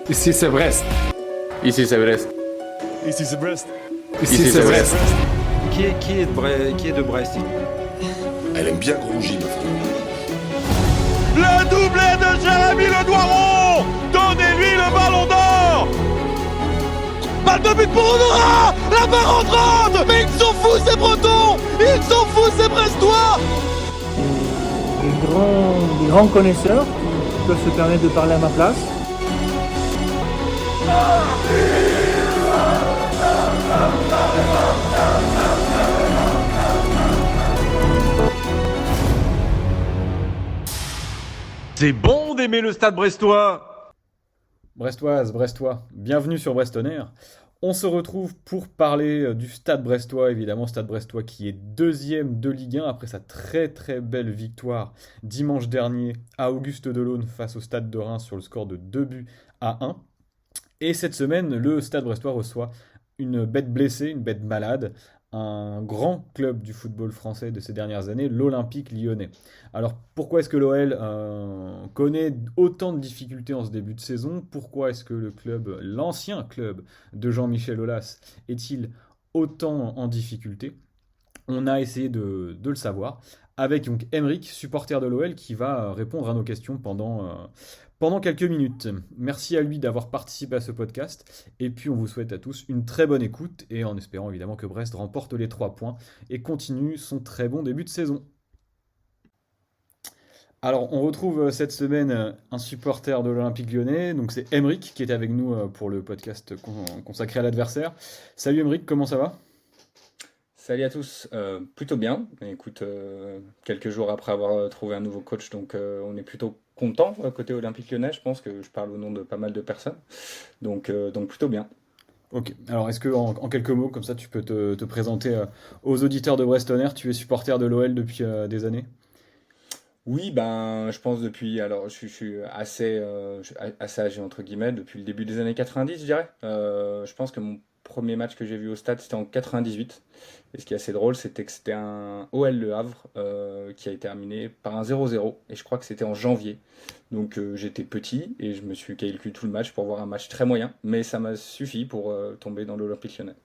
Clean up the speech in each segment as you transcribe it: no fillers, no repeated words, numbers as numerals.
Ici c'est Brest. Ici c'est Brest. Ici c'est Brest. Ici c'est Brest. Qui est de Brest? Elle aime bien Grongy, ma femme. Le doublé de Jérémy Le Doiron. Donnez-lui le ballon d'or. Balle de but pour Honora. La barre entrante. Mais ils s'en foutent ces Bretons. Ils s'en foutent ces Brestois. Des grands connaisseurs qui peuvent se permettre de parler à ma place. C'est bon d'aimer le stade brestois. Brestoise, Brestois, bienvenue sur Brest On Air. On se retrouve pour parler du Stade Brestois, évidemment, Stade Brestois qui est deuxième de Ligue 1 après sa très très belle victoire dimanche dernier à Auguste Delaune face au Stade de Reims sur le score de 2-1. Et cette semaine, le Stade Brestois reçoit une bête blessée, une bête malade, un grand club du football français de ces dernières années, l'Olympique Lyonnais. Alors pourquoi est-ce que l'OL connaît autant de difficultés en ce début de saison? Pourquoi est-ce que le club, l'ancien club de Jean-Michel Aulas, est-il autant en difficulté? On a essayé de le savoir avec donc Emeric, supporter de l'OL, qui va répondre à nos questions pendant quelques minutes. Merci à lui d'avoir participé à ce podcast. Et puis on vous souhaite à tous une très bonne écoute et en espérant évidemment que Brest remporte les 3 points et continue son très bon début de saison. Alors on retrouve cette semaine un supporter de l'Olympique Lyonnais, donc c'est Emeric qui est avec nous pour le podcast consacré à l'adversaire. Salut Emeric, comment ça va? Salut à tous. Plutôt bien. Écoute, quelques jours après avoir trouvé un nouveau coach, donc on est plutôt content côté Olympique Lyonnais. Je pense que je parle au nom de pas mal de personnes. Donc plutôt bien. Ok, alors est-ce que en quelques mots, comme ça tu peux te présenter aux auditeurs de Brest On Air, tu es supporter de l'OL depuis des années? Oui, ben, je pense depuis. Alors, je suis assez âgé entre guillemets depuis le début des années 90, je dirais. Je pense que mon premier match que j'ai vu au stade, c'était en 98. Et ce qui est assez drôle, c'était que c'était un OL Le Havre qui a été terminé par un 0-0. Et je crois que c'était en janvier. Donc, j'étais petit et je me suis calculé tout le match pour voir un match très moyen. Mais ça m'a suffi pour tomber dans l'Olympique Lyonnais.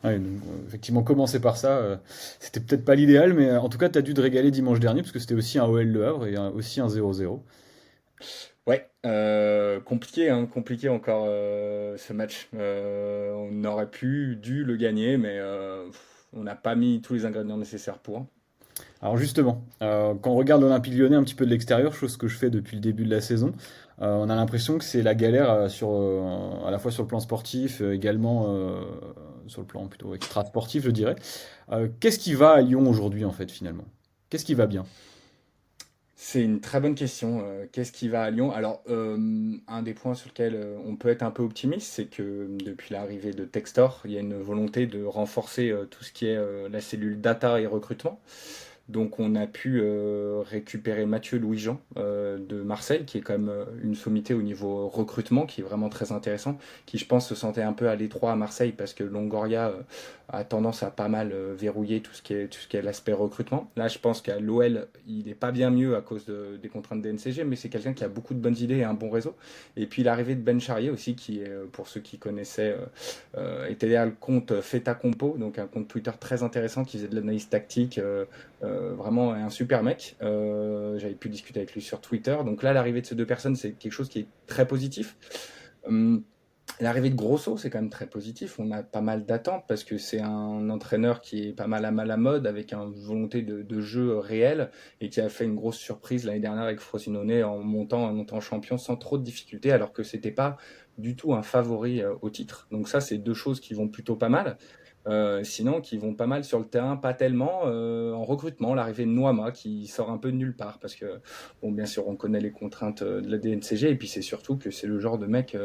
Ouais, donc, effectivement, commencer par ça, c'était peut-être pas l'idéal, mais en tout cas, tu as dû te régaler dimanche dernier, parce que c'était aussi un OL Le Havre et aussi un 0-0. Ouais, compliqué, hein, compliqué encore ce match. On aurait dû le gagner, mais on n'a pas mis tous les ingrédients nécessaires pour. Alors justement, quand on regarde l'Olympique Lyonnais un petit peu de l'extérieur, chose que je fais depuis le début de la saison, on a l'impression que c'est la galère à la fois sur le plan sportif, également sur le plan plutôt extra-sportif, je dirais. Qu'est-ce qui va à Lyon aujourd'hui, en fait, finalement? Qu'est-ce qui va bien? C'est une très bonne question. Qu'est-ce qui va à Lyon? Alors, un des points sur lequel on peut être un peu optimiste, c'est que depuis l'arrivée de Textor, il y a une volonté de renforcer tout ce qui est la cellule data et recrutement. Donc on a pu récupérer Mathieu Louis-Jean de Marseille, qui est quand même une sommité au niveau recrutement, qui est vraiment très intéressant, qui je pense se sentait un peu à l'étroit à Marseille parce que Longoria a tendance à pas mal verrouiller tout ce qui est l'aspect recrutement. Là je pense qu'à l'OL il n'est pas bien mieux à cause des contraintes des NCG, mais c'est quelqu'un qui a beaucoup de bonnes idées et un bon réseau. Et puis l'arrivée de Ben Charrier aussi, qui est, pour ceux qui connaissaient, était derrière le compte Feta Compo, donc un compte Twitter très intéressant qui faisait de l'analyse tactique. Vraiment un super mec. J'avais pu discuter avec lui sur Twitter. Donc là, l'arrivée de ces deux personnes, c'est quelque chose qui est très positif. L'arrivée de Grosso, c'est quand même très positif. On a pas mal d'attentes parce que c'est un entraîneur qui est pas mal à la mode, avec une volonté de jeu réel et qui a fait une grosse surprise l'année dernière avec Frosinone en montant champion sans trop de difficultés, alors que c'était pas du tout un favori au titre. Donc ça, c'est deux choses qui vont plutôt pas mal. Sinon, qui vont pas mal sur le terrain, pas tellement en recrutement. L'arrivée de Noama qui sort un peu de nulle part parce que, bon, bien sûr, on connaît les contraintes de la DNCG et puis c'est surtout que c'est le genre de mec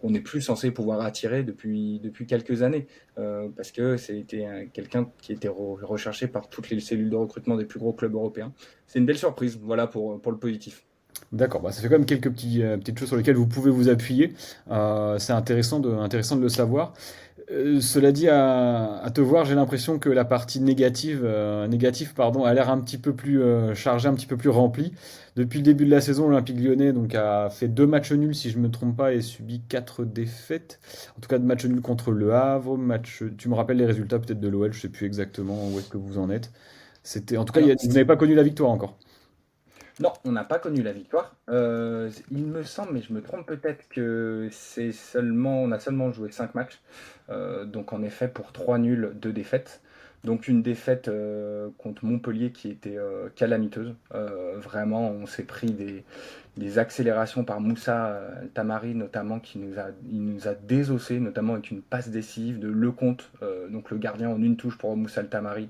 qu'on n'est plus censé pouvoir attirer depuis quelques années parce que c'était quelqu'un qui était recherché par toutes les cellules de recrutement des plus gros clubs européens. C'est une belle surprise, voilà pour le positif. D'accord, bah ça fait quand même quelques petites choses sur lesquelles vous pouvez vous appuyer. C'est intéressant de le savoir. Cela dit, à te voir, j'ai l'impression que la partie négative, pardon, a l'air un petit peu plus chargée, un petit peu plus remplie. Depuis le début de la saison, l'Olympique Lyonnais donc, a fait 2 matchs nuls, si je ne me trompe pas, et subi 4 défaites. En tout cas, de matchs nuls contre Le Havre. Tu me rappelles les résultats peut-être de l'OL, je ne sais plus exactement où est-ce que vous en êtes. En tout cas, Alors, vous n'avez pas connu la victoire encore. non, on n'a pas connu la victoire. Il me semble, mais je me trompe peut-être que on a seulement joué 5 matchs. Donc en effet, pour 3 nuls, 2 défaites. Donc une défaite contre Montpellier qui était calamiteuse. Vraiment, on s'est pris des accélérations par Moussa Tamari notamment, il nous a désossé, notamment avec une passe décisive de Lecomte, donc le gardien en une touche pour Moussa Tamari.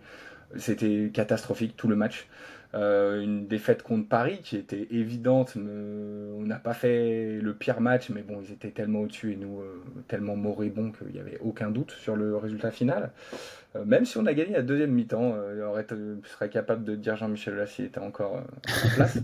C'était catastrophique tout le match. Une défaite contre Paris qui était évidente. On n'a pas fait le pire match, mais bon, ils étaient tellement au-dessus et nous tellement moribonds qu'il n'y avait aucun doute sur le résultat final. Même si on a gagné la deuxième mi-temps, je serais capable de dire Jean-Michel Aulas s'il était encore en place.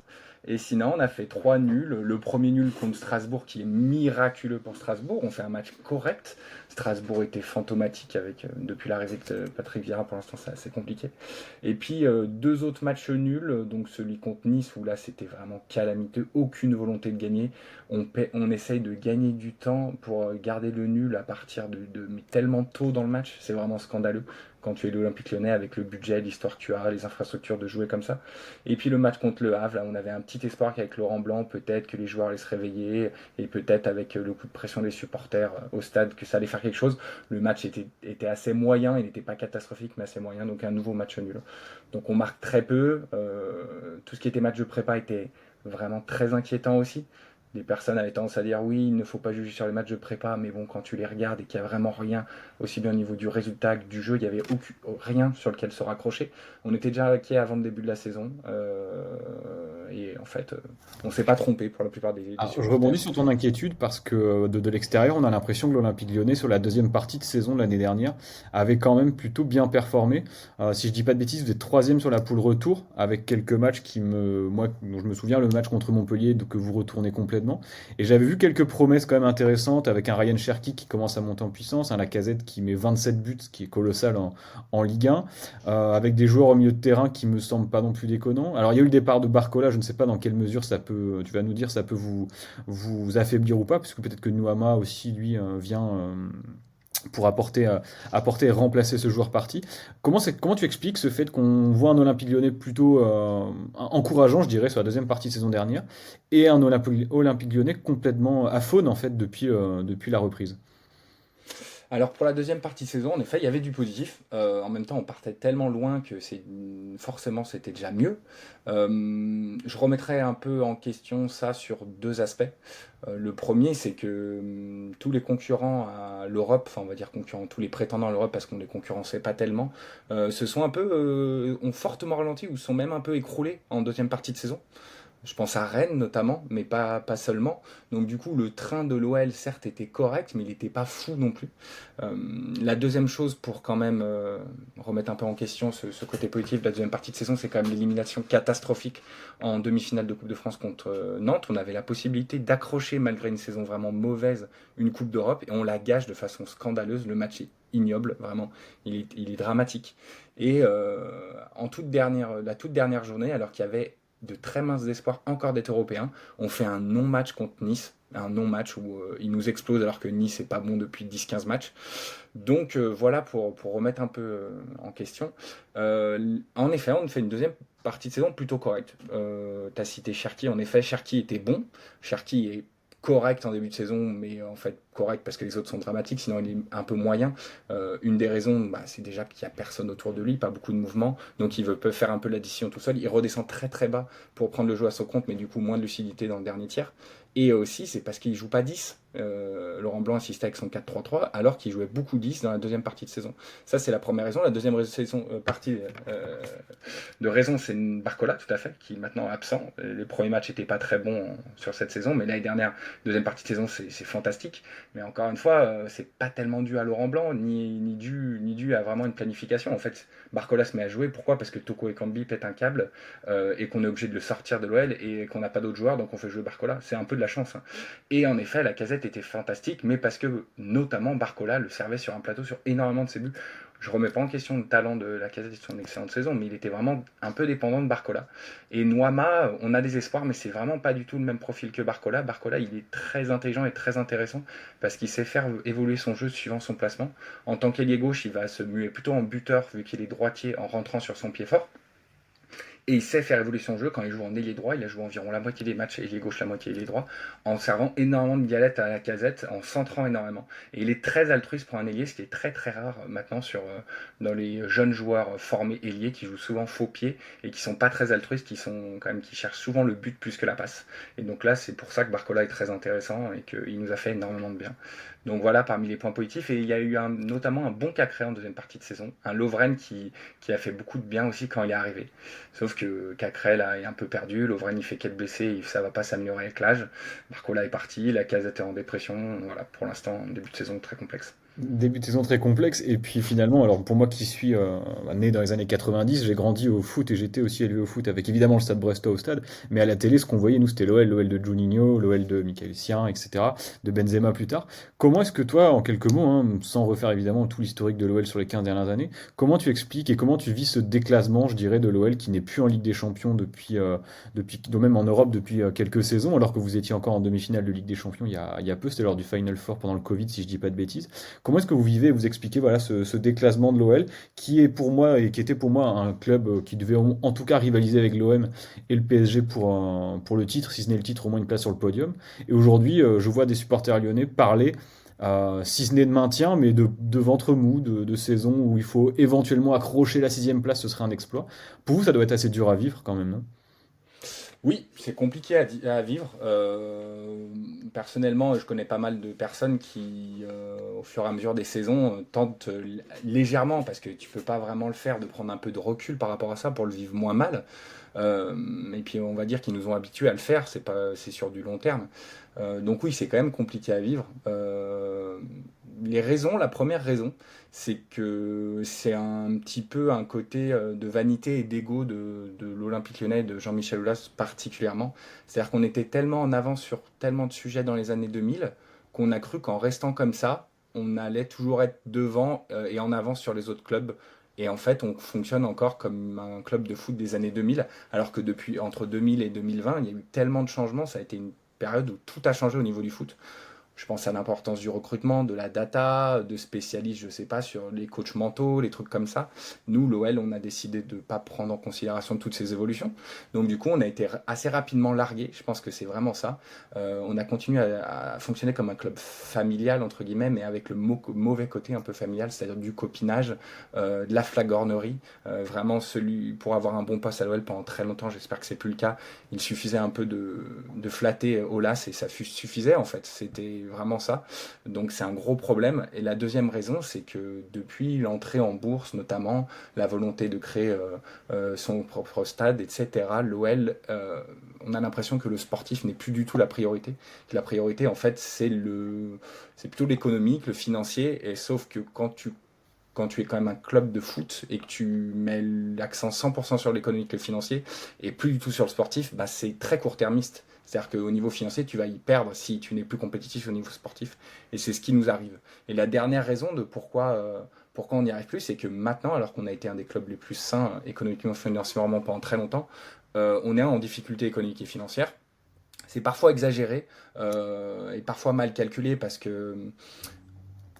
Et sinon, on a fait 3 nuls. Le premier nul contre Strasbourg qui est miraculeux pour Strasbourg. On fait un match correct. Strasbourg était fantomatique depuis l'arrivée de Patrick Vieira. Pour l'instant, c'est assez compliqué. Et puis 2 autres matchs nuls. Donc celui contre Nice où là c'était vraiment calamiteux. Aucune volonté de gagner. On essaye de gagner du temps pour garder le nul à partir mais tellement tôt dans le match. C'est vraiment scandaleux quand tu es l'Olympique Lyonnais avec le budget, l'histoire que tu as, les infrastructures de jouer comme ça. Et puis le match contre le Havre, là on avait un petit espoir qu'avec Laurent Blanc, peut-être que les joueurs allaient se réveiller et peut-être avec le coup de pression des supporters au stade que ça allait faire quelque chose. Le match était assez moyen, il n'était pas catastrophique mais assez moyen, donc un nouveau match nul. Donc on marque très peu, tout ce qui était match de prépa était vraiment très inquiétant aussi. Des personnes avaient tendance à dire oui, il ne faut pas juger sur les matchs de prépa, mais bon, quand tu les regardes et qu'il n'y a vraiment rien, aussi bien au niveau du résultat que du jeu, il n'y avait rien sur lequel se raccrocher. On était déjà inquiets avant le début de la saison, et en fait, on ne s'est pas trompé pour la plupart des Alors, je supporters. rebondis sur ton inquiétude parce que de l'extérieur, on a l'impression que l'Olympique Lyonnais, sur la deuxième partie de saison de l'année dernière, avait quand même plutôt bien performé. Si je dis pas de bêtises, vous êtes troisième sur la poule retour, avec quelques matchs moi, dont je me souviens, le match contre Montpellier, que vous retournez complètement. Et j'avais vu quelques promesses quand même intéressantes, avec un Ryan Cherki qui commence à monter en puissance, un Lacazette qui met 27 buts, ce qui est colossal en Ligue 1, avec des joueurs au milieu de terrain qui me semblent pas non plus déconnants. Alors il y a eu le départ de Barcola, je ne sais pas dans quelle mesure tu vas nous dire, ça peut vous affaiblir ou pas, puisque peut-être que Nouama aussi, lui, vient pour apporter et remplacer ce joueur parti. Comment tu expliques ce fait qu'on voit un Olympique Lyonnais plutôt encourageant, je dirais, sur la deuxième partie de saison dernière, et un Olympique Lyonnais complètement aphone, en fait, depuis la reprise? Alors pour la deuxième partie de saison, en effet, il y avait du positif. En même temps, on partait tellement loin que forcément c'était déjà mieux. Je remettrais un peu en question ça sur 2 aspects. Le premier, c'est que tous les concurrents à l'Europe, enfin on va dire concurrents, tous les prétendants à l'Europe, parce qu'on les concurrençait pas tellement, se sont ont fortement ralenti ou sont même un peu écroulés en deuxième partie de saison. Je pense à Rennes notamment, mais pas seulement. Donc du coup, le train de l'OL, certes, était correct, mais il n'était pas fou non plus. La deuxième chose, pour quand même remettre un peu en question ce côté positif de la deuxième partie de saison, c'est quand même l'élimination catastrophique en demi-finale de Coupe de France contre Nantes. On avait la possibilité d'accrocher, malgré une saison vraiment mauvaise, une Coupe d'Europe, et on la gâche de façon scandaleuse. Le match est ignoble, vraiment. Il est dramatique. Et la toute dernière journée, alors qu'il y avait de très minces espoirs encore d'être européen, on fait un non-match contre Nice, un non-match où il nous explose alors que Nice n'est pas bon depuis 10-15 matchs. Donc voilà pour remettre un peu en question. En effet, on fait une deuxième partie de saison plutôt correcte. Tu as cité Cherki, en effet, Cherki était bon. Cherki est correct en début de saison, mais en fait correct parce que les autres sont dramatiques, sinon il est un peu moyen. Une des raisons, c'est déjà qu'il n'y a personne autour de lui, pas beaucoup de mouvement, donc il peut faire un peu l'addition tout seul. Il redescend très très bas pour prendre le jeu à son compte, mais du coup moins de lucidité dans le dernier tiers. Et aussi, c'est parce qu'il joue pas 10. Laurent Blanc insistait avec son 4-3-3, alors qu'il jouait beaucoup 10 dans la deuxième partie de saison. Ça, c'est la première raison. La deuxième partie de raison, c'est Barcola, tout à fait, qui est maintenant absent. Les premiers matchs n'étaient pas très bons sur cette saison, mais l'année dernière, deuxième partie de saison, c'est fantastique. Mais encore une fois, c'est pas tellement dû à Laurent Blanc, ni dû à vraiment une planification. En fait, Barcola se met à jouer. Pourquoi ? Parce que Toko Ekambi pète un câble et qu'on est obligé de le sortir de l'OL et qu'on n'a pas d'autres joueurs, donc on fait jouer Barcola. C'est un peu de la chance. Hein. Et en effet, Lacazette Lacazette était fantastique, mais parce que notamment Barcola le servait sur un plateau sur énormément de ses buts. Je remets pas en question le talent de Lacazette et son excellente saison, mais il était vraiment un peu dépendant de Barcola. Et Nuama, on a des espoirs, mais c'est vraiment pas du tout le même profil que Barcola. Barcola, il est très intelligent et très intéressant parce qu'il sait faire évoluer son jeu suivant son placement. En tant qu'ailier gauche, il va se muer plutôt en buteur vu qu'il est droitier en rentrant sur son pied fort. Et il sait faire évoluer son jeu quand il joue en ailier droit. Il a joué environ la moitié des matchs ailier gauche, la moitié ailier droit, en servant énormément de galettes à Lacazette, en centrant énormément. Et il est très altruiste pour un ailier, ce qui est très très rare maintenant dans les jeunes joueurs formés ailiers qui jouent souvent faux pied et qui sont pas très altruistes, qui cherchent souvent le but plus que la passe. Et donc là, c'est pour ça que Barcola est très intéressant et qu'il nous a fait énormément de bien. Donc voilà, parmi les points positifs. Et il y a eu notamment un bon Cacré en deuxième partie de saison, un Lovren qui a fait beaucoup de bien aussi quand il est arrivé. Sauf que Cacré là est un peu perdu, Lovren il fait 4 blessés, ça va pas s'améliorer avec l'âge. Barcola est parti, Lacazette est en dépression. Voilà, pour l'instant, début de saison très complexe. Début de saison très complexe, et puis finalement, alors pour moi qui suis né dans les années 90, j'ai grandi au foot et j'étais aussi élevé au foot avec évidemment le Stade Brestois au stade, mais à la télé, ce qu'on voyait, nous, c'était l'OL de Juninho, l'OL de Michael Essien, etc., de Benzema plus tard. Comment est-ce que toi, en quelques mots, sans refaire évidemment tout l'historique de l'OL sur les 15 dernières années, comment tu expliques et comment tu vis ce déclassement, je dirais, de l'OL qui n'est plus en Ligue des Champions même en Europe depuis quelques saisons, alors que vous étiez encore en demi-finale de Ligue des Champions il y a peu, c'était lors du Final Four pendant le Covid, si je dis pas de bêtises. Comment est-ce que vous vivez, vous expliquez voilà, ce déclassement de l'OL qui est pour moi et qui était pour moi un club qui devait en tout cas rivaliser avec l'OM et le PSG pour le titre, si ce n'est le titre, au moins une place sur le podium. Et aujourd'hui, je vois des supporters lyonnais parler, si ce n'est de maintien, mais de ventre mou, de saison où il faut éventuellement accrocher la 6e place, ce serait un exploit. Pour vous, ça doit être assez dur à vivre quand même, non? Oui, c'est compliqué à vivre. Personnellement, je connais pas mal de personnes qui, au fur et à mesure des saisons, tentent légèrement, parce que tu peux pas vraiment le faire, de prendre un peu de recul par rapport à ça pour le vivre moins mal. Et puis on va dire qu'ils nous ont habitués à le faire, c'est sur du long terme. Donc oui, c'est quand même compliqué à vivre. La première raison, c'est que c'est un petit peu un côté de vanité et d'ego de l'Olympique Lyonnais et de Jean-Michel Aulas particulièrement. C'est-à-dire qu'on était tellement en avance sur tellement de sujets dans les années 2000 qu'on a cru qu'en restant comme ça, on allait toujours être devant et en avance sur les autres clubs. Et en fait, on fonctionne encore comme un club de foot des années 2000, alors que entre 2000 et 2020, il y a eu tellement de changements, ça a été une période où tout a changé au niveau du foot. Je pense à l'importance du recrutement, de la data, de spécialistes, je sais pas, sur les coachs mentaux, les trucs comme ça. Nous, l'OL, on a décidé de ne pas prendre en considération toutes ces évolutions. Donc du coup, on a été assez rapidement largué. Je pense que c'est vraiment ça. On a continué à fonctionner comme un club familial, entre guillemets, mais avec le mauvais côté un peu familial, c'est-à-dire du copinage, de la flagornerie. Vraiment, pour avoir un bon poste à l'OL pendant très longtemps, j'espère que c'est plus le cas. Il suffisait un peu de flatter Aulas et ça suffisait en fait. C'était vraiment ça. Donc c'est un gros problème. Et la deuxième raison, c'est que depuis l'entrée en bourse, notamment la volonté de créer son propre stade, etc., l'OL, on a l'impression que le sportif n'est plus du tout la priorité. Que la priorité, en fait, c'est plutôt l'économique, le financier. Et sauf que quand tu es quand même un club de foot et que tu mets l'accent 100% sur l'économique et le financier et plus du tout sur le sportif, bah c'est très court-termiste. C'est-à-dire qu'au niveau financier, tu vas y perdre si tu n'es plus compétitif au niveau sportif. Et c'est ce qui nous arrive. Et la dernière raison de pourquoi on n'y arrive plus, c'est que maintenant, alors qu'on a été un des clubs les plus sains économiquement, financièrement pendant très longtemps, on est en difficulté économique et financière. C'est parfois exagéré et parfois mal calculé parce que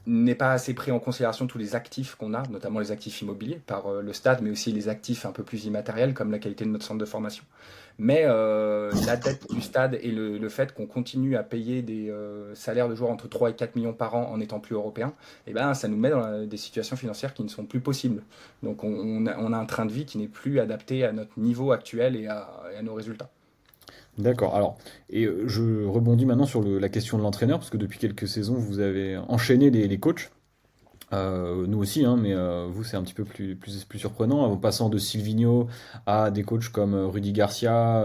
n'est pas assez pris en considération tous les actifs qu'on a, notamment les actifs immobiliers par le stade, mais aussi les actifs un peu plus immatériels comme la qualité de notre centre de formation. Mais la dette du stade et le fait qu'on continue à payer des salaires de joueurs entre 3 et 4 millions par an en étant plus européens, eh ben, ça nous met dans des situations financières qui ne sont plus possibles. Donc on a un train de vie qui n'est plus adapté à notre niveau actuel et à nos résultats. D'accord. Alors, et je rebondis maintenant sur la question de l'entraîneur, parce que depuis quelques saisons, vous avez enchaîné les coachs. Nous aussi, hein, mais vous, c'est un petit peu plus surprenant, en passant de Silvinho à des coachs comme Rudy Garcia,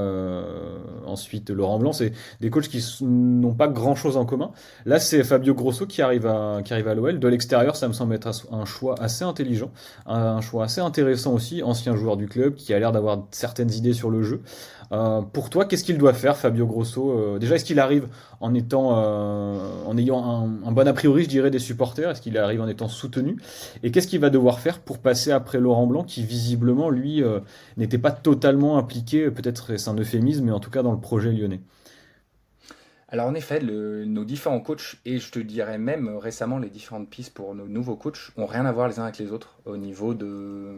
ensuite Laurent Blanc, c'est des coachs n'ont pas grand-chose en commun. Là, c'est Fabio Grosso qui arrive à l'OL. De l'extérieur, ça me semble être un choix assez intelligent, un choix assez intéressant aussi, ancien joueur du club, qui a l'air d'avoir certaines idées sur le jeu. Pour toi, qu'est-ce qu'il doit faire, Fabio Grosso? Déjà, est-ce qu'il arrive en ayant un bon a priori, je dirais, des supporters? Est-ce qu'il arrive en étant soutenu? Et qu'est-ce qu'il va devoir faire pour passer après Laurent Blanc, qui visiblement, lui, n'était pas totalement impliqué, peut-être c'est un euphémisme, mais en tout cas dans le projet lyonnais. Alors en effet, nos différents coachs, et je te dirais même récemment les différentes pistes pour nos nouveaux coachs, ont rien à voir les uns avec les autres au niveau de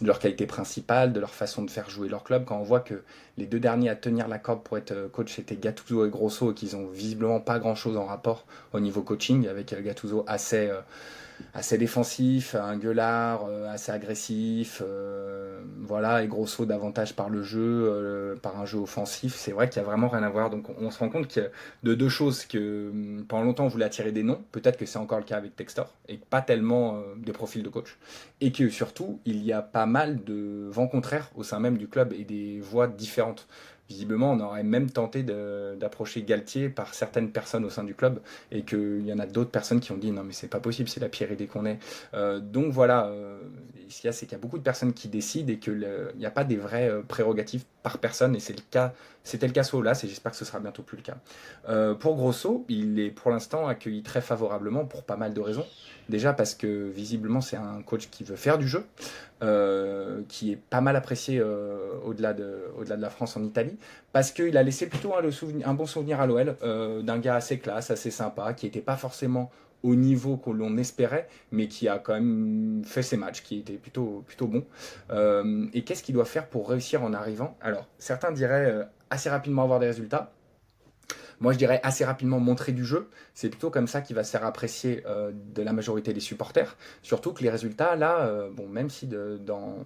leur qualité principale, de leur façon de faire jouer leur club. Quand on voit que les deux derniers à tenir la corde pour être coach, c'était Gattuso et Grosso, et qu'ils ont visiblement pas grand-chose en rapport au niveau coaching, avec Gattuso assez défensif, un gueulard, assez agressif, voilà, et Grosso davantage par le jeu, par un jeu offensif. C'est vrai qu'il y a vraiment rien à voir. Donc on se rend compte de deux choses, que pendant longtemps on voulait attirer des noms, peut-être que c'est encore le cas avec Textor, et pas tellement des profils de coach, et que surtout il y a pas mal de vents contraires au sein même du club et des voix différentes. Visiblement, on aurait même tenté d'approcher Galtier par certaines personnes au sein du club, et qu'il y en a d'autres personnes qui ont dit non mais c'est pas possible, c'est la pire idée qu'on ait. Donc voilà, ce qu'il y a, c'est qu'il y a beaucoup de personnes qui décident, et qu'il n'y a pas des vraies prérogatives par personne, et c'était le cas sur Aulas, et j'espère que ce sera bientôt plus le cas. Pour Grosso, il est pour l'instant accueilli très favorablement pour pas mal de raisons. Déjà parce que visiblement c'est un coach qui veut faire du jeu, qui est pas mal apprécié au-delà de la France, en Italie, parce qu'il a laissé plutôt un bon souvenir à l'OL, d'un gars assez classe, assez sympa, qui n'était pas forcément au niveau que l'on espérait, mais qui a quand même fait ses matchs, qui était plutôt bon. Et qu'est-ce qu'il doit faire pour réussir en arrivant? Alors, certains diraient assez rapidement avoir des résultats. Moi, je dirais assez rapidement montrer du jeu. C'est plutôt comme ça qu'il va se faire apprécier de la majorité des supporters. Surtout que les résultats, là, bon, même si dans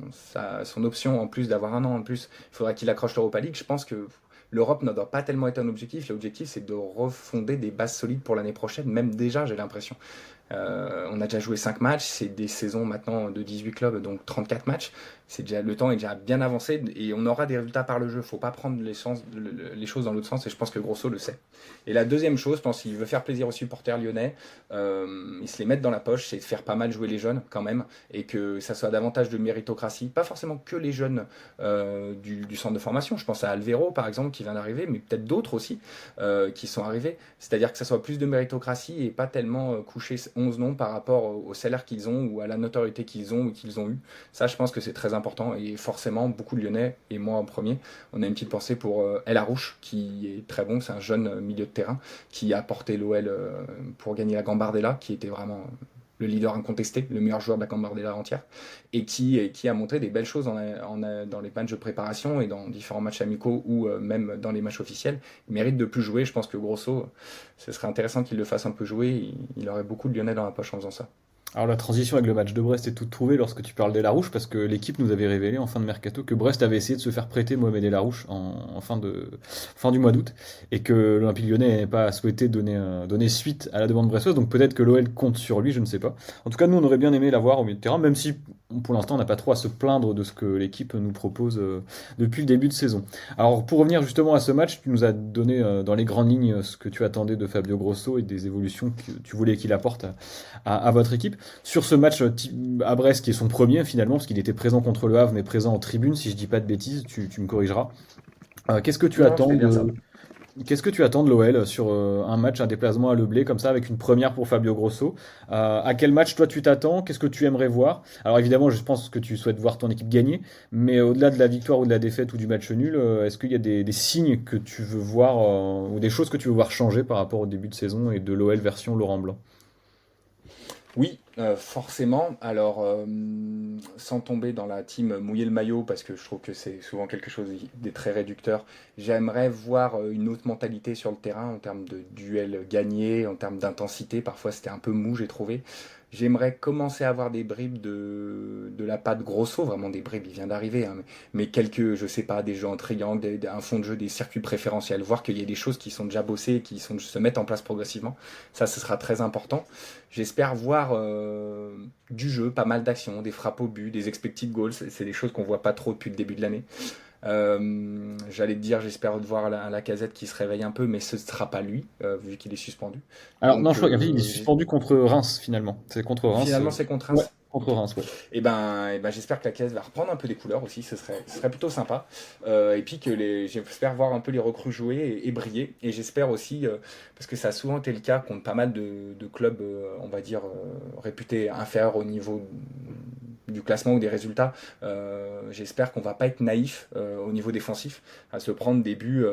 son option, en plus d'avoir un an en plus, il faudra qu'il accroche l'Europa League, je pense que l'Europe ne doit pas tellement être un objectif. L'objectif, c'est de refonder des bases solides pour l'année prochaine, même déjà, j'ai l'impression. On a déjà joué 5 matchs, c'est des saisons maintenant de 18 clubs, donc 34 matchs. Le temps est déjà bien avancé, et on aura des résultats par le jeu. Il ne faut pas prendre les choses dans l'autre sens, et je pense que Grosso le sait. Et la deuxième chose, je pense qu'il veut faire plaisir aux supporters lyonnais, ils se les mettent dans la poche, c'est de faire pas mal jouer les jeunes quand même, et que ça soit davantage de méritocratie, pas forcément que les jeunes du centre de formation. Je pense à Alvero par exemple qui vient d'arriver, mais peut-être d'autres aussi qui sont arrivés. C'est-à-dire que ça soit plus de méritocratie, et pas tellement coucher 11 noms par rapport au salaire qu'ils ont, ou à la notoriété qu'ils ont ou qu'ils ont eu. Ça, je pense que c'est très important, et forcément beaucoup de Lyonnais, et moi en premier, on a une petite pensée pour El Arouche, qui est très bon. C'est un jeune milieu de terrain qui a porté l'OL pour gagner la Gambardella, qui était vraiment le leader incontesté, le meilleur joueur de la Gambardella entière, et qui a montré des belles choses dans les matchs de préparation et dans différents matchs amicaux, ou même dans les matchs officiels. Il mérite de plus jouer. Je pense que Grosso, ce serait intéressant qu'il le fasse un peu jouer. Il aurait beaucoup de Lyonnais dans la poche en faisant ça. Alors la transition avec le match de Brest est toute trouvée lorsque tu parles d'Elarouche, parce que l'équipe nous avait révélé en fin de mercato que Brest avait essayé de se faire prêter Mohamed Elarouche en fin du mois d'août, et que l'Olympique Lyonnais n'avait pas souhaité donner suite à la demande brestoise, donc peut-être que l'OL compte sur lui, je ne sais pas. En tout cas, nous on aurait bien aimé l'avoir au milieu de terrain, même si pour l'instant on n'a pas trop à se plaindre de ce que l'équipe nous propose depuis le début de saison. Alors pour revenir justement à ce match, tu nous as donné dans les grandes lignes ce que tu attendais de Fabio Grosso et des évolutions que tu voulais qu'il apporte à votre équipe. Sur ce match à Brest, qui est son premier finalement, parce qu'il était présent contre le Havre, mais présent en tribune, si je dis pas de bêtises, tu me corrigeras. Qu'est-ce que tu Non, attends c'est bien ça. Qu'est-ce que tu attends de l'OL sur un déplacement à Le Blé comme ça, avec une première pour Fabio Grosso? À quel match toi tu t'attends? Qu'est-ce que tu aimerais voir? Alors évidemment, je pense que tu souhaites voir ton équipe gagner, mais au-delà de la victoire ou de la défaite ou du match nul, est-ce qu'il y a des signes que tu veux voir, ou des choses que tu veux voir changer par rapport au début de saison et de l'OL version Laurent Blanc? Oui, forcément. Alors, sans tomber dans la team mouiller le maillot, parce que je trouve que c'est souvent quelque chose des très réducteurs, j'aimerais voir une autre mentalité sur le terrain en termes de duel gagné, en termes d'intensité. Parfois, c'était un peu mou, j'ai trouvé. J'aimerais commencer à avoir des bribes de la patte Grosso, vraiment des bribes, il vient d'arriver, hein, mais quelques, je sais pas, des jeux en triangle, un fond de jeu, des circuits préférentiels, voir qu'il y a des choses qui sont déjà bossées, se mettent en place progressivement. Ça, ce sera très important. J'espère voir du jeu, pas mal d'actions, des frappes au but, des expected goals. C'est des choses qu'on voit pas trop depuis le début de l'année. J'allais te dire, j'espère voir la Lacazette qui se réveille un peu, mais ce ne sera pas lui, vu qu'il est suspendu. Alors, Donc, non, je crois qu'il est suspendu contre Reims, finalement. C'est contre Reims. finalement, c'est contre Ouais, Reims. contre Reims, ouais. Et ben, j'espère que la caisse va reprendre un peu des couleurs aussi, ce serait plutôt sympa. Et puis j'espère voir un peu les recrues jouer et briller. Et j'espère aussi, parce que ça a souvent été le cas contre pas mal de clubs, on va dire, réputés inférieurs au niveau du classement ou des résultats, j'espère qu'on va pas être naïf au niveau défensif, à se prendre des buts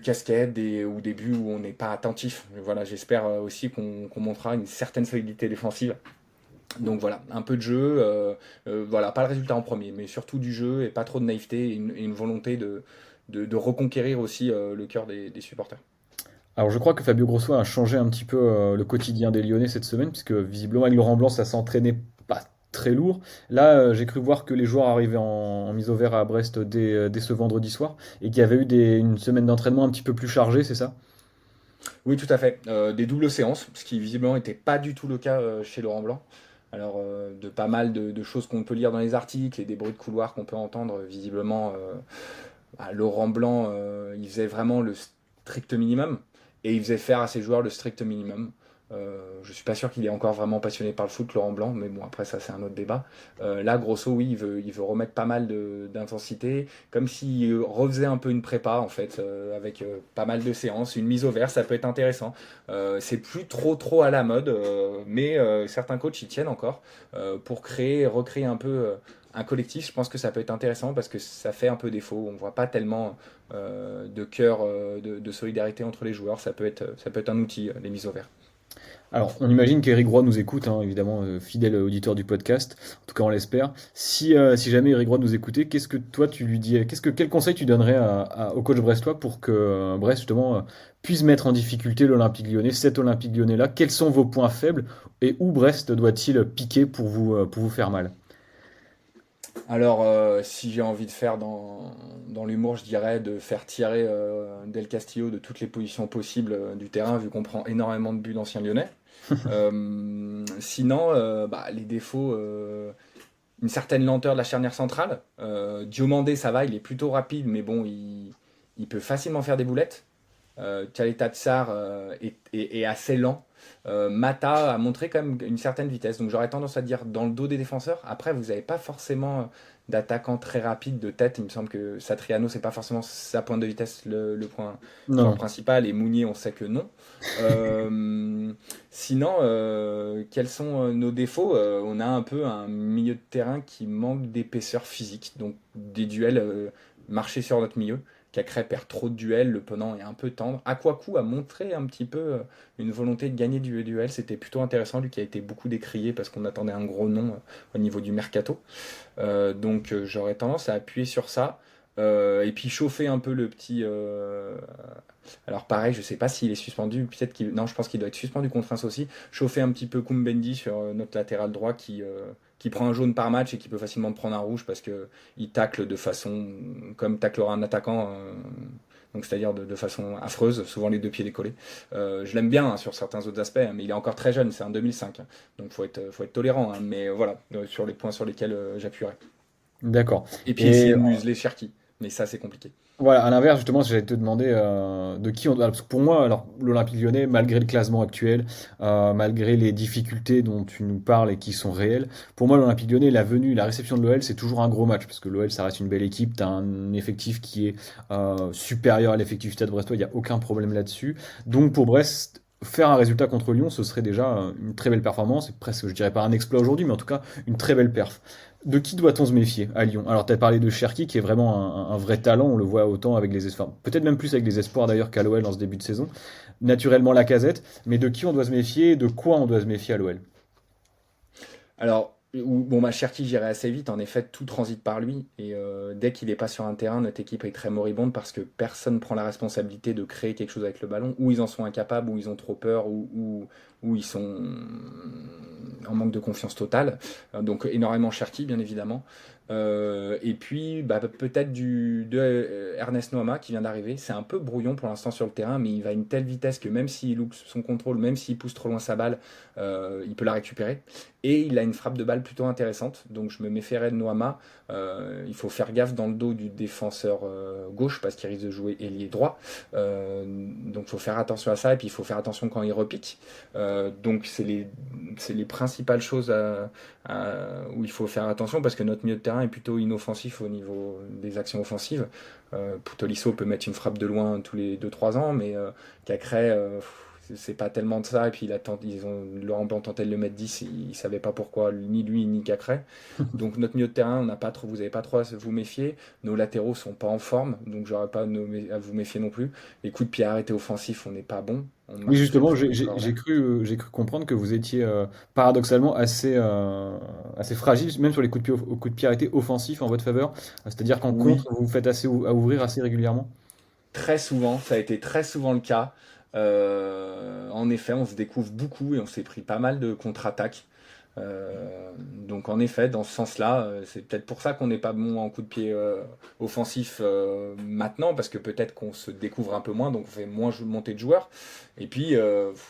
casquettes ou des buts où on n'est pas attentif. Voilà, j'espère aussi qu'on montrera une certaine solidité défensive. Donc voilà, un peu de jeu, voilà, pas le résultat en premier, mais surtout du jeu et pas trop de naïveté et une volonté de reconquérir aussi le cœur des supporters. Alors, je crois que Fabio Grosso a changé un petit peu le quotidien des Lyonnais cette semaine, puisque visiblement, avec Laurent Blanc, ça s'entraînait pas très lourd. Là, j'ai cru voir que les joueurs arrivaient en mise au vert à Brest dès ce vendredi soir, et qu'il y avait eu une semaine d'entraînement un petit peu plus chargée, c'est ça? Oui, tout à fait. Des doubles séances, ce qui visiblement n'était pas du tout le cas chez Laurent Blanc. Alors, de pas mal de choses qu'on peut lire dans les articles et des bruits de couloir qu'on peut entendre, visiblement, Laurent Blanc, il faisait vraiment le strict minimum et il faisait faire à ses joueurs le strict minimum. Je suis pas sûr qu'il est encore vraiment passionné par le foot, Laurent Blanc, mais bon, après ça c'est un autre débat. Là, grosso, oui, il veut remettre pas mal d'intensité, comme s'il refaisait un peu une prépa en fait, avec pas mal de séances, une mise au vert, ça peut être intéressant. C'est plus trop à la mode, mais certains coachs y tiennent encore pour recréer un peu un collectif. Je pense que ça peut être intéressant parce que ça fait un peu défaut. On voit pas tellement de cœur, de solidarité entre les joueurs. Ça peut être un outil, les mises au vert. Alors, on imagine qu'Éric Roy nous écoute, hein, évidemment, fidèle auditeur du podcast. En tout cas, on l'espère. Si jamais Éric Roy nous écoutait, qu'est-ce que toi tu lui dis, quel conseil tu donnerais au coach brestois pour que Brest justement puisse mettre en difficulté l'Olympique Lyonnais, cet Olympique Lyonnais-là? Quels sont vos points faibles et où Brest doit-il piquer pour vous faire mal? Alors, si j'ai envie de faire dans l'humour, je dirais de faire tirer Del Castillo de toutes les positions possibles du terrain, vu qu'on prend énormément de buts d'anciens lyonnais. Sinon, les défauts, une certaine lenteur de la charnière centrale. Diomandé, ça va, il est plutôt rapide, mais bon, il peut facilement faire des boulettes. Tchaleta Tsar est assez lent. Mata a montré quand même une certaine vitesse, donc j'aurais tendance à dire dans le dos des défenseurs. Après, vous n'avez pas forcément d'attaquant très rapide de tête. Il me semble que Satriano, c'est pas forcément sa pointe de vitesse le point Non. principal, et Mounier, on sait que non. Sinon, quels sont nos défauts? On a un peu un milieu de terrain qui manque d'épaisseur physique, donc des duels marcher sur notre milieu. Cacré perd trop de duels, le Penant est un peu tendre. Akwaku a montré un petit peu une volonté de gagner du duel, c'était plutôt intéressant, lui qui a été beaucoup décrié parce qu'on attendait un gros nom au niveau du mercato. Donc j'aurais tendance à appuyer sur ça. Et puis chauffer un peu le petit... Alors pareil, je sais pas s'il est suspendu, peut-être qu'il... Non, je pense qu'il doit être suspendu contre Reims aussi. Chauffer un petit peu Koumbendi sur notre latéral droit qui prend un jaune par match et qui peut facilement prendre un rouge parce qu'il tacle de façon comme taclera un attaquant, donc c'est-à-dire de façon affreuse, souvent les deux pieds décollés. Je l'aime bien sur certains autres aspects, mais il est encore très jeune, c'est un 2005, donc faut être tolérant, mais voilà, sur les points sur lesquels j'appuierai. D'accord. Et puis essayer de museler Cherki, mais ça c'est compliqué. Voilà, à l'inverse, justement, j'allais te demander de qui on doit. Parce que pour moi, alors, l'Olympique Lyonnais, malgré le classement actuel, malgré les difficultés dont tu nous parles et qui sont réelles, pour moi, l'Olympique Lyonnais, la réception de l'OL, c'est toujours un gros match. Parce que l'OL, ça reste une belle équipe, tu as un effectif qui est supérieur à l'effectif du Stade Brestois, il n'y a aucun problème là-dessus. Donc pour Brest, faire un résultat contre Lyon, ce serait déjà une très belle performance, et presque, je dirais pas un exploit aujourd'hui, mais en tout cas, une très belle perf. De qui doit-on se méfier à Lyon? Alors, tu as parlé de Cherki, qui est vraiment un vrai talent, on le voit autant avec les espoirs, peut-être même plus avec les espoirs d'ailleurs qu'à l'OL en ce début de saison. Naturellement, Lacazette, mais de qui on doit se méfier et de quoi on doit se méfier à l'OL? Alors, Cherki, j'irai assez vite. En effet, tout transite par lui. Et dès qu'il n'est pas sur un terrain, notre équipe est très moribonde parce que personne ne prend la responsabilité de créer quelque chose avec le ballon. Ou ils en sont incapables, ou ils ont trop peur, ou ils sont en manque de confiance totale. Donc, énormément Cherki, bien évidemment. Et puis peut-être Ernest Noama qui vient d'arriver. C'est un peu brouillon pour l'instant sur le terrain, mais il va à une telle vitesse que même s'il loupe son contrôle, même s'il pousse trop loin sa balle, il peut la récupérer. Et il a une frappe de balle plutôt intéressante, donc je me méfierais de Noama. Il faut faire gaffe dans le dos du défenseur gauche parce qu'il risque de jouer ailier droit. Donc il faut faire attention à ça et puis il faut faire attention quand il repique. Donc c'est les principales choses où il faut faire attention parce que notre milieu de terrain est plutôt inoffensif au niveau des actions offensives. Tolisso peut mettre une frappe de loin tous les 2-3 ans, mais Cacré, c'est pas tellement de ça. Et puis Laurent Blanc tentait de le mettre 10, il savait pas pourquoi, ni lui ni Cacré. Donc notre milieu de terrain, vous n'avez pas trop à vous méfier. Nos latéraux sont pas en forme, donc j'aurais pas à vous méfier non plus. Les coups de pied arrêtés offensifs, on n'est pas bon. Oui, justement, j'ai cru comprendre que vous étiez paradoxalement assez fragile, même sur les coups de pied arrêtés offensifs en votre faveur. C'est-à-dire qu'en Oui, contre, vous vous faites assez à ouvrir assez régulièrement. très souvent, ça a été très souvent le cas. En effet, on se découvre beaucoup et on s'est pris pas mal de contre-attaques. Donc en effet, dans ce sens-là, c'est peut-être pour ça qu'on n'est pas bon en coup de pied offensif maintenant, parce que peut-être qu'on se découvre un peu moins, donc on fait moins monter de joueurs. Et puis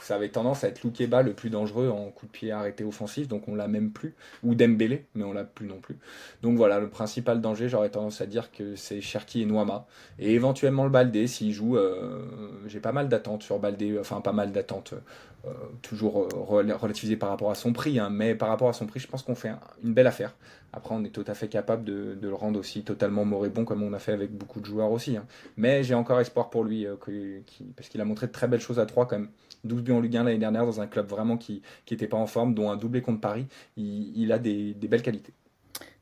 ça avait tendance à être Loukeba le plus dangereux en coup de pied arrêté offensif, donc on l'a même plus, ou Dembélé, mais on l'a plus non plus. Donc voilà, le principal danger, j'aurais tendance à dire que c'est Cherki et Noama, et éventuellement le Baldé s'il joue. J'ai pas mal d'attentes sur Baldé, enfin pas mal d'attentes. Toujours relativisé par rapport à son prix, hein, mais par rapport à son prix, je pense qu'on fait une belle affaire. Après, on est tout à fait capable de le rendre aussi totalement moribond, comme on a fait avec beaucoup de joueurs aussi, hein. Mais j'ai encore espoir pour lui, parce qu'il a montré de très belles choses à 3 quand même. 12 buts en Ligue 1 l'année dernière, dans un club vraiment qui n'était pas en forme, dont un doublé contre Paris. Il a des belles qualités.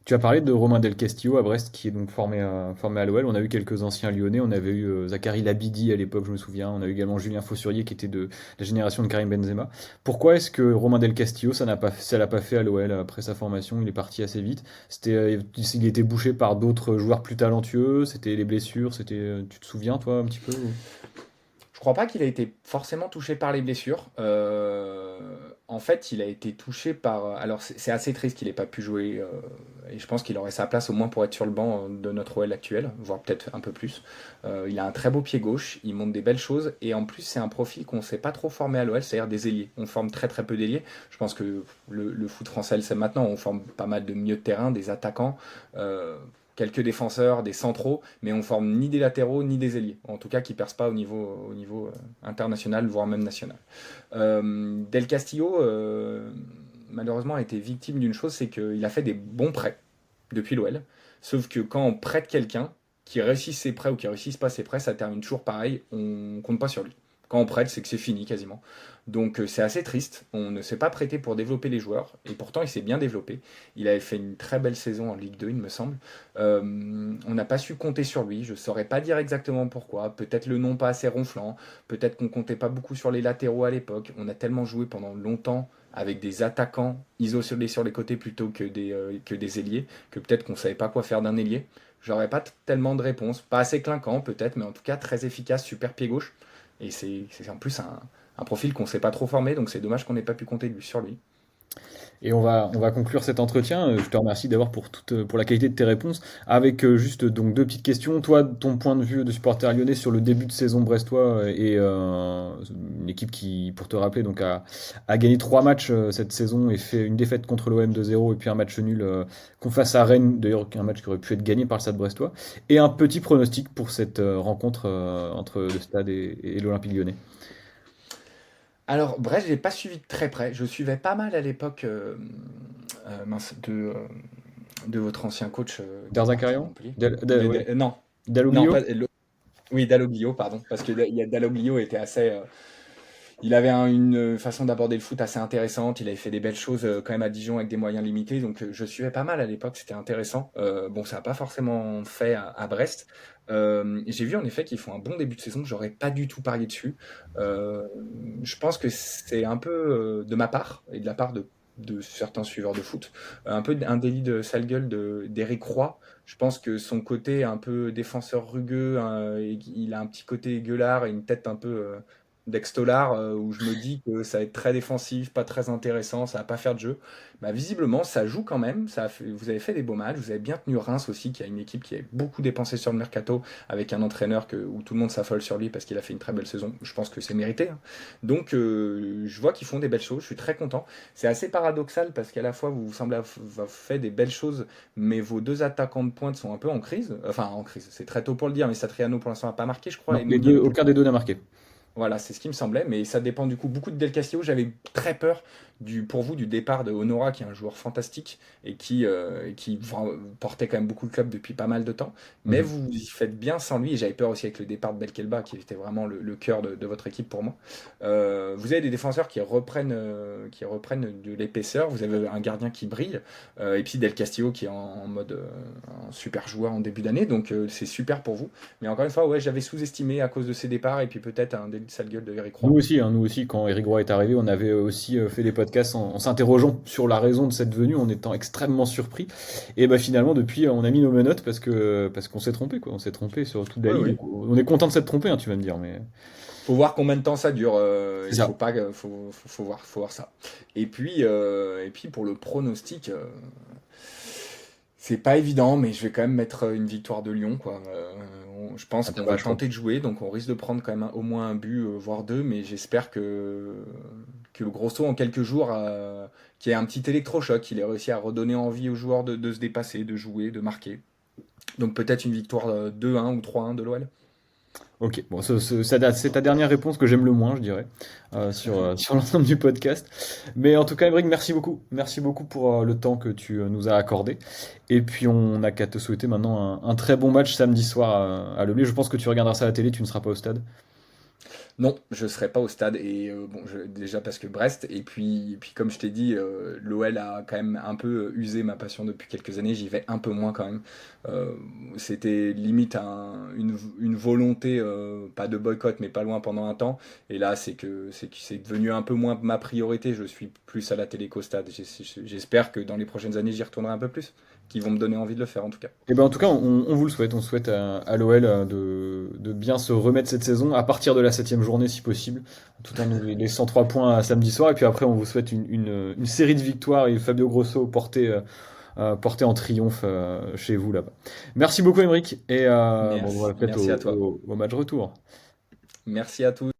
Tu as parlé de Romain Del Castillo à Brest, qui est donc formé à l'OL. On a eu quelques anciens Lyonnais. On avait eu Zachary Labidi à l'époque, je me souviens. On a eu également Julien Faussurier, qui était de la génération de Karim Benzema. Pourquoi est-ce que Romain Del Castillo, ça l'a pas fait à l'OL après sa formation? Il est parti assez vite. Il était bouché par d'autres joueurs plus talentueux. C'était les blessures. Tu te souviens, toi, un petit peu Je crois pas qu'il a été forcément touché par les blessures. En fait, il a été touché par. Alors, c'est assez triste qu'il ait pas pu jouer. Et je pense qu'il aurait sa place au moins pour être sur le banc de notre OL actuel, voire peut-être un peu plus. Il a un très beau pied gauche, il montre des belles choses. Et en plus, c'est un profil qu'on ne s'est pas trop formé à l'OL, c'est-à-dire des ailiers. On forme très très peu d'ailiers. Je pense que le foot français le sait maintenant. On forme pas mal de milieux de terrain, des attaquants. Quelques défenseurs, des centraux, mais on forme ni des latéraux ni des ailiers, en tout cas qui percent pas au niveau international, voire même national. Del Castillo, malheureusement, a été victime d'une chose, c'est qu'il a fait des bons prêts depuis l'OL, sauf que quand on prête quelqu'un, qui réussisse ses prêts ou qui réussisse pas ses prêts, ça termine toujours pareil, on compte pas sur lui. Quand on prête, c'est que c'est fini quasiment. Donc c'est assez triste. On ne s'est pas prêté pour développer les joueurs. Et pourtant, il s'est bien développé. Il avait fait une très belle saison en Ligue 2, il me semble. On n'a pas su compter sur lui. Je ne saurais pas dire exactement pourquoi. Peut-être le nom pas assez ronflant. Peut-être qu'on comptait pas beaucoup sur les latéraux à l'époque. On a tellement joué pendant longtemps avec des attaquants isolés sur les côtés plutôt que des ailiers, que peut-être qu'on ne savait pas quoi faire d'un ailier. J'aurais pas tellement de réponses. Pas assez clinquant peut-être, mais en tout cas très efficace, super pied gauche. Et c'est en plus un profil qu'on ne s'est pas trop formé, donc c'est dommage qu'on n'ait pas pu compter sur lui. Et on va conclure cet entretien. Je te remercie d'abord pour la qualité de tes réponses. Avec juste donc deux petites questions. Toi, ton point de vue de supporter lyonnais sur le début de saison brestois et une équipe qui, pour te rappeler, donc a gagné 3 matchs cette saison et fait une défaite contre l'OM 2-0 et puis un match nul face à Rennes, d'ailleurs un match qui aurait pu être gagné par le Stade brestois. Et un petit pronostic pour cette rencontre entre le Stade et l'Olympique lyonnais. Alors, Brest, j'ai pas suivi de très près. Je suivais pas mal à l'époque de votre ancien coach qui est parti à Derzakarian Montpellier. Ouais. Non, non, Dalloglio. oui, Dalloglio, pardon. Parce que Dalloglio était assez. Il avait une façon d'aborder le foot assez intéressante. Il avait fait des belles choses quand même à Dijon avec des moyens limités. Donc je suivais pas mal à l'époque, c'était intéressant. Bon, ça n'a pas forcément fait à Brest. J'ai vu en effet qu'ils font un bon début de saison. J'aurais pas du tout parié dessus. Euh, je pense que c'est un peu de ma part et de la part de certains suiveurs de foot, un peu un délit de sale gueule d'Éric Roy. Je pense que son côté un peu défenseur rugueux, il a un petit côté gueulard et une tête un peu d'Extolar, où je me dis que ça va être très défensif, pas très intéressant, ça va pas faire de jeu. Bah, visiblement, ça joue quand même. Vous avez fait des beaux matchs, vous avez bien tenu Reims aussi, qui a une équipe qui a beaucoup dépensé sur le mercato, avec un entraîneur où tout le monde s'affole sur lui parce qu'il a fait une très belle saison. Je pense que c'est mérité, hein. Donc, je vois qu'ils font des belles choses, je suis très content. C'est assez paradoxal parce qu'à la fois, vous semblez avoir fait des belles choses, mais vos deux attaquants de pointe sont un peu en crise. Enfin, en crise, c'est très tôt pour le dire, mais Satriano pour l'instant n'a pas marqué, je crois, Non, et les Mounier deux, non plus. aucun des deux n'a marqué. Voilà, c'est ce qui me semblait, mais ça dépend du coup beaucoup de Del Castillo. J'avais très peur pour vous du départ de Honora, qui est un joueur fantastique et qui portait quand même beaucoup le club depuis pas mal de temps. Mais Mhm. vous y faites bien sans lui, et j'avais peur aussi avec le départ de Belkelba, qui était vraiment le cœur de votre équipe pour moi. Vous avez des défenseurs qui reprennent de l'épaisseur, vous avez un gardien qui brille, et puis Del Castillo qui est en mode un super joueur en début d'année, donc c'est super pour vous. Mais encore une fois, ouais, j'avais sous-estimé à cause de ses départs et puis peut-être un délit de sale gueule de Eric Roy. Nous aussi, quand Eric Roy est arrivé, on avait aussi fait des podcasts en s'interrogeant sur la raison de cette venue, en étant extrêmement surpris. Et bah finalement, depuis, on a mis nos menottes parce qu'on s'est trompé, quoi. On s'est trompé sur toute la Oui, ligne. oui. Donc, on est content de s'être trompé, hein, tu vas me dire, mais Faut voir combien de temps ça dure. c'est Il faut ça. pas, faut voir ça. Et puis pour le pronostic, c'est pas évident, mais je vais quand même mettre une victoire de Lyon, quoi. Je pense Ah, t'as qu'on pas va le choix. tenter de jouer, donc on risque de prendre quand même au moins un but, voire deux, mais j'espère que le Grosso en quelques jours, qu'il y ait un petit électrochoc, qu'il ait réussi à redonner envie aux joueurs de se dépasser, de jouer, de marquer. Donc peut-être une victoire 2-1 ou 3-1 de l'OL. Ok, bon, c'est ta dernière réponse que j'aime le moins, je dirais, sur l'ensemble du podcast. Mais en tout cas, Emeric, merci beaucoup. Merci beaucoup pour le temps que tu nous as accordé. Et puis, on n'a qu'à te souhaiter maintenant un très bon match samedi soir à Leblé. Je pense que tu regarderas ça à la télé, tu ne seras pas au stade. Non, je serai pas au stade et bon, déjà parce que Brest et puis comme je t'ai dit, l'OL a quand même un peu usé ma passion depuis quelques années. J'y vais un peu moins quand même. Euh, C'était limite une volonté, pas de boycott, mais pas loin pendant un temps. Et là, c'est devenu un peu moins ma priorité. Je suis plus à la télé qu'au stade. J'espère que dans les prochaines années, j'y retournerai un peu plus, qui vont me donner envie de le faire en tout cas. Et ben en tout cas, on vous le souhaite. On souhaite à l'OL de bien se remettre cette saison à partir de la septième journée si possible, tout en nous laissant 3 points à samedi soir. Et puis après, on vous souhaite une série de victoires et Fabio Grosso porté en triomphe chez vous là-bas. Merci beaucoup, Émeric. Et bon, voilà, peut-être Merci à toi. au match retour. Merci à tous.